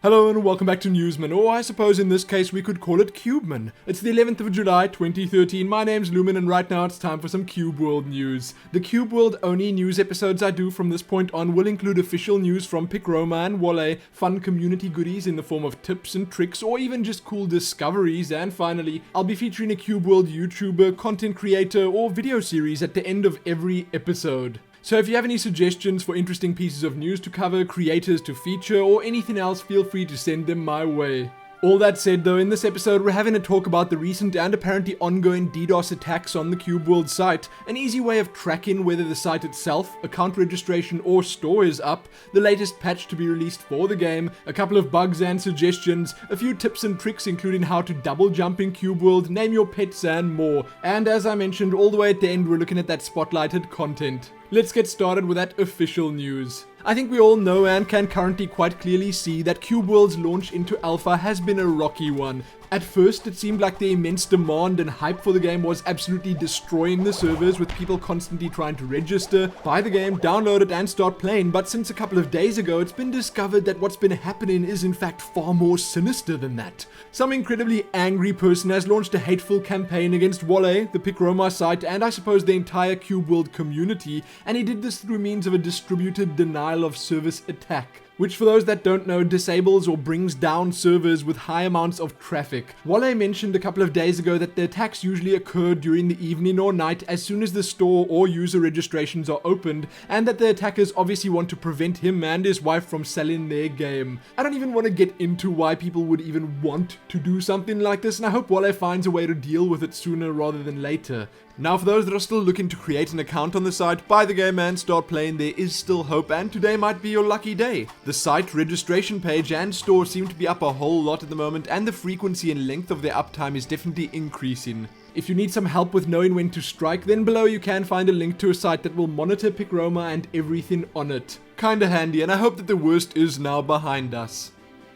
Hello and welcome back to Newsmin, or I suppose in this case we could call it Cubeman. It's the 11th of July 2013, my name's Lumin and right now it's time for some Cube World news. The Cube World only news episodes I do from this point on will include official news from Picroma and Wale, fun community goodies in the form of tips and tricks or even just cool discoveries, and finally, I'll be featuring a Cube World YouTuber, content creator or video series at the end of every episode. So if you have any suggestions for interesting pieces of news to cover, creators to feature, or anything else, feel free to send them my way. All that said though, in this episode we're having a talk about the recent and apparently ongoing DDoS attacks on the Cube World site, an easy way of tracking whether the site itself, account registration or store is up, the latest patch to be released for the game, a couple of bugs and suggestions, a few tips and tricks including how to double jump in Cube World, name your pets and more. And as I mentioned, all the way at the end we're looking at that spotlighted content. Let's get started with that official news. I think we all know and can currently quite clearly see that Cube World's launch into alpha has been a rocky one. At first, it seemed like the immense demand and hype for the game was absolutely destroying the servers, with people constantly trying to register, buy the game, download it and start playing, but since a couple of days ago it's been discovered that what's been happening is in fact far more sinister than that. Some incredibly angry person has launched a hateful campaign against Wale, the Picroma site, and I suppose the entire Cube World community, and he did this through means of a distributed denial of service attack, which for those that don't know disables or brings down servers with high amounts of traffic. Wale mentioned a couple of days ago that the attacks usually occur during the evening or night as soon as the store or user registrations are opened, and that the attackers obviously want to prevent him and his wife from selling their game. I don't even want to get into why people would even want to do something like this, and I hope Wale finds a way to deal with it sooner rather than later. Now for those that are still looking to create an account on the site, buy the game and start playing, there is still hope and today might be your lucky day. The site, registration page and store seem to be up a whole lot at the moment, and the frequency and length of their uptime is definitely increasing. If you need some help with knowing when to strike, then below you can find a link to a site that will monitor Picroma and everything on it. Kinda handy, and I hope that the worst is now behind us.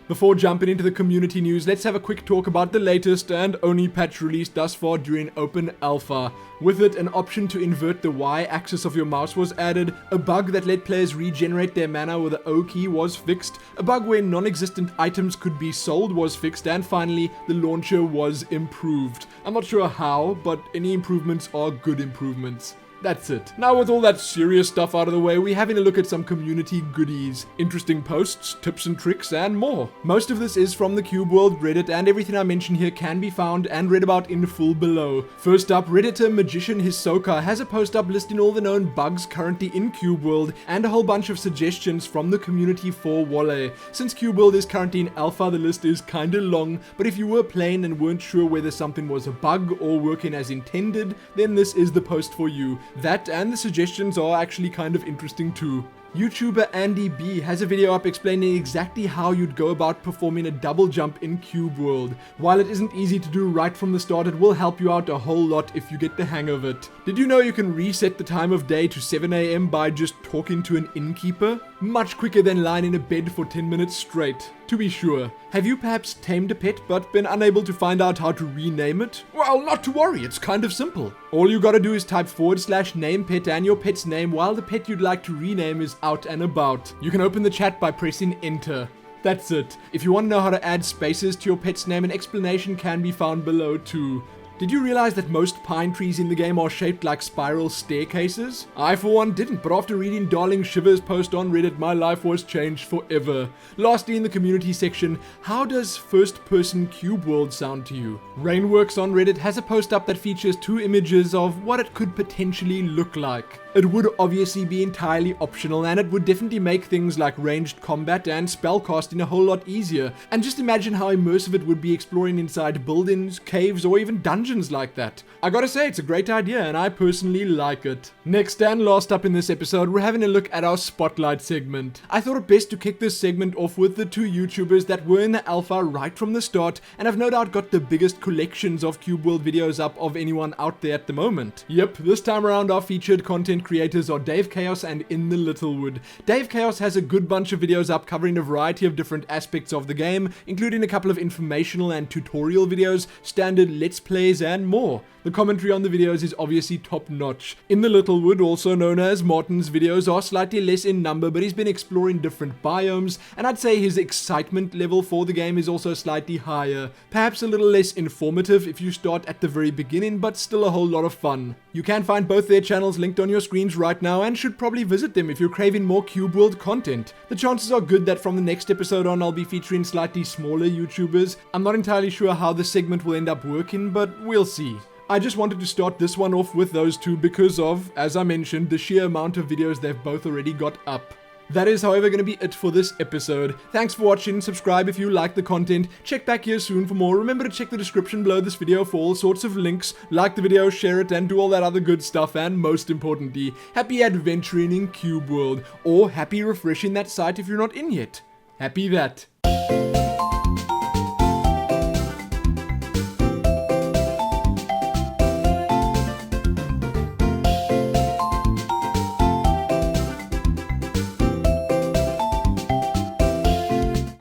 Before jumping into the community news, let's have a quick talk about the latest and only patch released thus far during Open Alpha. With it, an option to invert the Y-axis of your mouse was added, a bug that let players regenerate their mana with the O key was fixed, a bug where non-existent items could be sold was fixed, and finally, the launcher was improved. I'm not sure how, but any improvements are good improvements. That's it. Now with all that serious stuff out of the way, we're having a look at some community goodies, interesting posts, tips and tricks, and more. Most of this is from the Cube World Reddit, and everything I mention here can be found and read about in full below. First up, Redditor Magician Hisoka has a post up listing all the known bugs currently in Cube World, and a whole bunch of suggestions from the community for Wale. Since Cube World is currently in alpha, the list is kinda long, but if you were playing and weren't sure whether something was a bug or working as intended, then this is the post for you. That and the suggestions are actually kind of interesting too. YouTuber Andy B has a video up explaining exactly how you'd go about performing a double jump in Cube World. While it isn't easy to do right from the start, it will help you out a whole lot if you get the hang of it. Did you know you can reset the time of day to 7 AM by just talking to an innkeeper? Much quicker than lying in a bed for 10 minutes straight. To be sure. Have you perhaps tamed a pet but been unable to find out how to rename it? Well, not to worry, it's kind of simple. All you gotta do is type /name pet and your pet's name while the pet you'd like to rename is out and about. You can open the chat by pressing enter. That's it. If you want to know how to add spaces to your pet's name, an explanation can be found below too. Did you realize that most pine trees in the game are shaped like spiral staircases? I for one didn't, but after reading Darling Shiver's post on Reddit, my life was changed forever. Lastly, in the community section, how does first-person Cube World sound to you? Rainworks on Reddit has a post up that features 2 images of what it could potentially look like. It would obviously be entirely optional, and it would definitely make things like ranged combat and spellcasting a whole lot easier. And just imagine how immersive it would be exploring inside buildings, caves, or even dungeons like that. I gotta say, it's a great idea, and I personally like it. Next and last up in this episode, we're having a look at our Spotlight segment. I thought it best to kick this segment off with the 2 YouTubers that were in the alpha right from the start, and have no doubt got the biggest collections of Cube World videos up of anyone out there at the moment. Yep, this time around our featured content creators are Dave Chaos and In the Littlewood. Dave Chaos has a good bunch of videos up covering a variety of different aspects of the game, including a couple of informational and tutorial videos, standard Let's Plays, gameplays, and more. The commentary on the videos is obviously top notch. In the Littlewood, also known as Martin's videos, are slightly less in number, but he's been exploring different biomes, and I'd say his excitement level for the game is also slightly higher. Perhaps a little less informative if you start at the very beginning, but still a whole lot of fun. You can find both their channels linked on your screens right now, and should probably visit them if you're craving more Cube World content. The chances are good that from the next episode on I'll be featuring slightly smaller YouTubers. I'm not entirely sure how this segment will end up working, but we'll see. I just wanted to start this one off with those two because of, as I mentioned, the sheer amount of videos they've both already got up. That is, however, going to be it for this episode. Thanks for watching, subscribe if you like the content, check back here soon for more. Remember to check the description below this video for all sorts of links, like the video, share it, and do all that other good stuff, and most importantly, happy adventuring in Cube World, or happy refreshing that site if you're not in yet. Happy that.